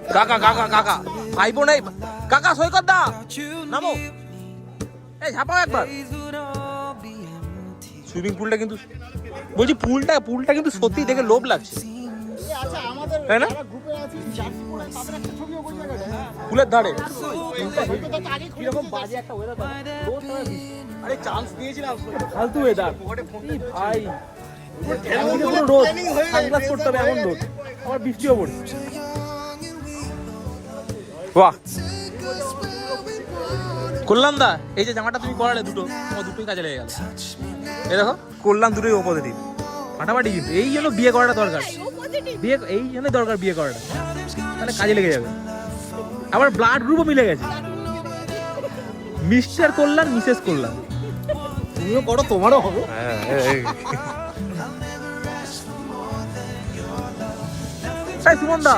কাকা কাকা কাকা ভাইবো নাই কাকা সৈকত দা নামো এই ঝাপাও একবার সুইমিং পুলটা কিন্তু বলছি পুলটা কিন্তু সত্যি দেখে লোভ লাগছে তাই না পুলের ধারে কিরকম বাজে একটা ওয়েদার আরে চান্স দিয়েছিলাম ফালতু ওয়েদার ভাই রোদ সানগ্লাস করতে হবে এমন রোদ আমার বৃষ্টিও পড়ছে বাহ কল্যাণ দা এই যে জামাটা তুমি পরালে দুটো তোমার দুটোই কাজে লেগে গেল এই দেখো কল্যাণ দুটোই অপোজিটিভ ফাটাফাটি কিন্তু এই জন্য বিয়ে করাটা দরকার বিয়ে এই জন্য দরকার বিয়ে করাটা তাহলে কাজে লেগে যাবে আবার ব্লাড গ্রুপও মিলে গেছে মিস্টার কল্যাণ মিসেস কল্যাণ তুমিও করো তোমারও হবে সুমন দা